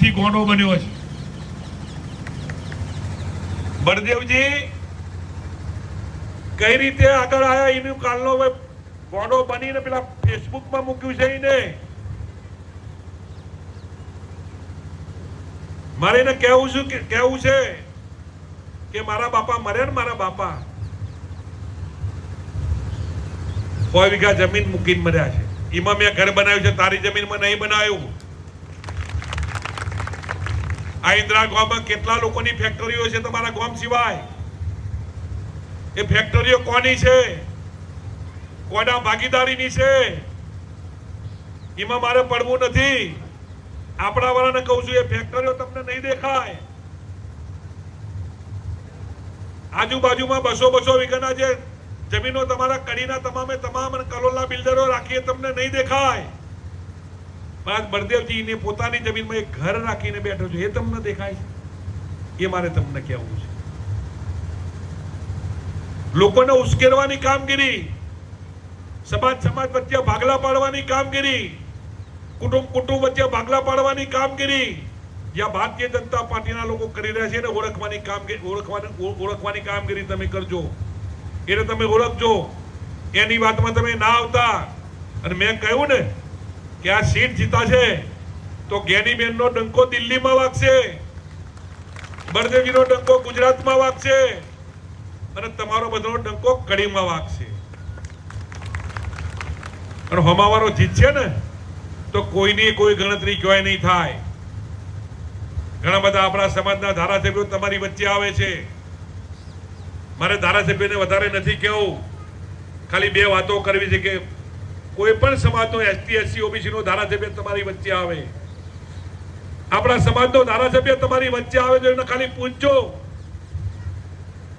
આજથી ગોંડો બન્યો છે. બળદેવજી કઈ રીતે આગળ આવ્યા એનું કાલનો ગોંડો બનીને પેલા ફેસબુકમાં મૂક્યું છે એને. મારે એને કેવું છે કે મારા બાપા મર્યા ને મારા બાપા 100 વીઘા જમીન મૂકીને મર્યા છે. એમાં મેં ઘર બનાવ્યું છે, તારી જમીનમાં નહીં બનાવ્યું. આ ઇન્દિરા ગામમાં કેટલા લોકોની ફેક્ટરીઓ છે તમારા ગામ સિવાય? એ ફેક્ટરીઓ કોની છે? કોના ભાગીદારીની છે? એમાં મારે પડવું નથી. આપણા વાળાને કહું છું, એ ફેક્ટરીઓ તમને નહીં દેખાય. આજુબાજુમાં 200 વીઘાના જે જમીનો તમારા કડીના તમામ અને કલોલના બિલ્ડરો રાખીએ તમને નહીં દેખાય. પણ બળદેવજી ને પોતાની જમીનમાં એક ઘર રાખીને બેઠો છે, એ તમને દેખાય છે? એ મારે તમને કહેવું છે. લોકોને ઉશ્કેરવાની કામગીરી, સમાજ વચ્ચે ભાગલા પાડવાની કામગીરી, કુટુંબ વચ્ચે ભાગલા પાડવાની કામગીરી જ્યાં ભારતીય જનતા પાર્ટીના લોકો કરી રહ્યા છે એને ઓળખવાની કામગીરી તમે કરજો. એને તમે ઓળખજો. એની વાતમાં તમે ના આવતા. અને મેં કહ્યું ને કે આ સીટ જીતા છે તો જ્ઞાનીબેનનો ડંકો દિલ્હીમાં વાગશે, બળદેવજીનો ડંકો ગુજરાતમાં વાગશે અને તમારો બધો ડંકો કડીમાં વાગશે. અને હમાવારો જીતશે ને તો કોઈની કોઈ ગણતરી ક્યાંય નહીં થાય. ઘણા બધા આપણા સમાજના ધારાસભ્યો તમારી વચ્ચે આવે છે. મારે ધારાસભ્યને વધારે નથી કહેવું, ખાલી 2 વાતો કરવી છે કે કોઈ પણ સમાજનો એસટી એસસી ઓબીસી નો ધારાસભ્ય તમારી વચ્ચે આવે, આપણા સમાજનો ધારાસભ્ય તમારી વચ્ચે આવે તો એને ખાલી પૂછજો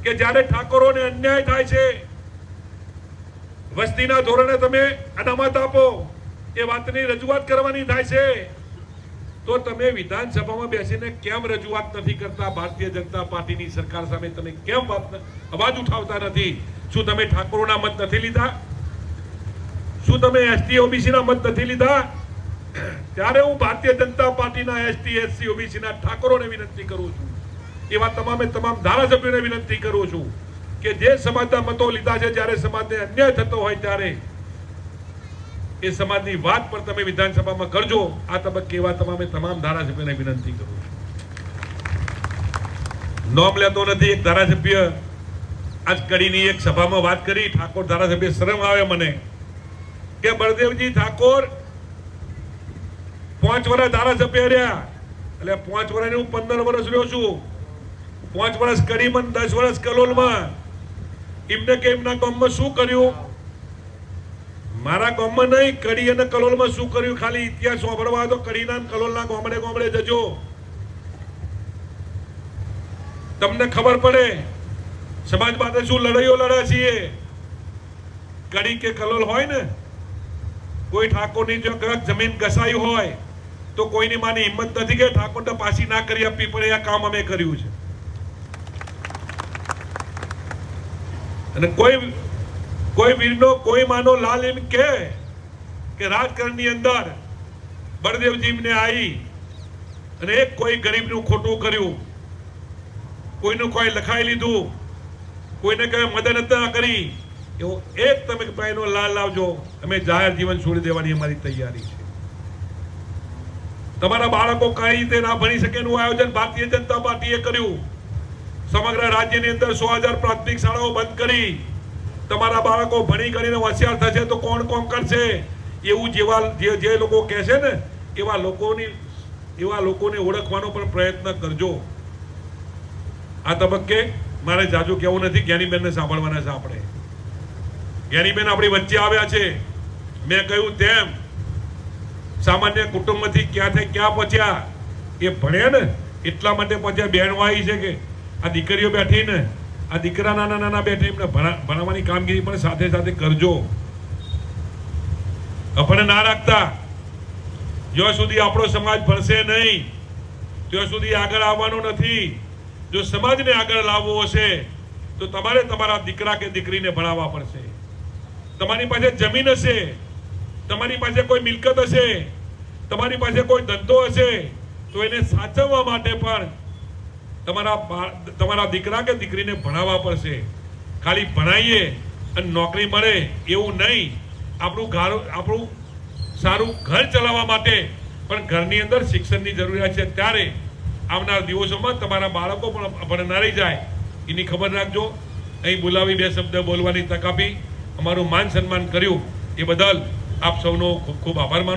કે જ્યારે ઠાકોરોને અન્યાય થાય છે, વસ્તીના ધોરણે તમે અનામત આપો, એ વાતની રજૂઆત કરવાની થાય છે તો તમે વિધાનસભામાં બેસીને કેમ રજૂઆત નથી કરતા? ભારતીય જનતા પાર્ટીની સરકાર સામે તમે કેમ અવાજ ઉઠાવતા નથી? શું તમે ઠાકોરોના મત નથી લીધા? શું તમે એસટી ઓબીસી ના મત નથી લીધા? ત્યારે હું ભારતીય જનતા પાર્ટીના એસટી એસસી ઓબીસી ના ઠાકોરોને વિનંતી કરું છું, એવા તમામ ધારાસભ્યોને વિનંતી કરું છું કે જે સમાજના મતો લીધા છે, જ્યારે સમાજને અન્યાય થતો હોય ત્યારે એ સમાજની વાત પર તમે વિધાનસભામાં કરજો. આ તબક્કે એવા તમામ ધારાસભ્યોને વિનંતી કરું છું. નોમ લેતો નથી. એક ધારાસભ્ય આજ કડીની એક સભામાં વાત કરી, ઠાકોર ધારાસભ્ય, શરમ આવે મને કે બળદેવજી ઠાકોર 5 વર્ષ ધારાસભ્ય રહ્યા, એટલે 5 વર્ષ હું 15 વર્ષ રહ્યો છું. 5 વર્ષ કડીમાં, 10 વર્ષ કલોલમાં. એમને કે એમના ગામમાં શું કર્યું? મારા ગામમાં નહીં, કડી અને કલોલમાં શું કર્યું ખાલી ઇતિહાસ સાંભળવા તો કડીના કલોલના ગામડે જજો, તમને ખબર પડે સમાજ માટે શું લડાઈઓ લડ્યા છીએ. કડી કે કલોલ હોય ને, કોઈ ઠાકોરની જો જમીન ઘસાઈ હોય તો કોઈની માની હિંમત નથી કે ઠાકોરને પાછી ના કરી આપવી પડે. આ કામ અમે કર્યું છે. અને કોઈ વીરનો કોઈ માનો લાલ એમ કે રાજકારણની અંદર બળદેવજીને આવી અને એક કોઈ ગરીબનું ખોટું કર્યું, કોઈનું કોઈ લખાઈ લીધું, કોઈને કઈ મદદ ન કરી, એવો એક તમે ભાઈનો લાલ લાવજો. અમે જાહેર જીવન છોડી દેવાની અમારી તૈયારી છે. તમારા બાળકો કઈ રીતે ના ભણી શકે એનું આયોજન ભારતીય જનતા પાર્ટીએ કર્યું. સમગ્ર રાજ્યની અંદર 100,000 પ્રાથમિક શાળાઓ બંધ કરી. તમારા બાળકો ભણી કરીને હોશિયાર થશે તો કોણ કરશે? એવું જે લોકો કહે છે ને, એવા લોકોને ઓળખવાનો પણ પ્રયત્ન કરજો. આ તબક્કે મારે જાજુ કહેવું નથી. જ્ઞાનીબેનને સાંભળવાના છે આપણે. જ્ઞાનીબેન આપણી વચ્ચે આવ્યા છે. મેં કહ્યું તેમ સામાન્ય કુટુંબમાંથી ક્યાંથી ક્યાં પહોંચ્યા. એ ભણ્યા ને એટલા માટે પહોંચ્યા. બહેનવાઈ છે કે આ દીકરીઓ બેઠી ને, આ દીકરા નાના બેઠે એમને ભણાવવાની કામગીરી પણ સાથે કરજો. આપણે ના રાખતા. જ્યાં સુધી આપણો સમાજ ભણશે નહીં ત્યાં સુધી આગળ આવવાનું નથી. જો સમાજને આગળ લાવવો હશે તો તમારે તમારા દીકરા કે દીકરીને ભણાવવા પડશે. તમારી પાસે જમીન હશે, તમારી પાસે કોઈ મિલકત હશે, તમારી પાસે કોઈ ધંધો હશે, તો એને સાચવવા માટે પણ તમારા દીકરા કે દીકરીને ભણાવવા પડશે. ખાલી ભણાવીએ અને નોકરી મળે એવું નહીં. આપણું સારું ઘર ચલાવવા માટે પણ ઘરની અંદર શિક્ષણની જરૂરિયાત છે. ત્યારે આવનાર દિવસોમાં તમારા બાળકો પણ ભણનારી જાય એની ખબર રાખજો. અહીં બોલાવી 2 શબ્દ બોલવાની તક આપી અમારું માન સન્માન કર્યું એ બદલ આપ સૌનો ખૂબ ખૂબ આભાર માનું.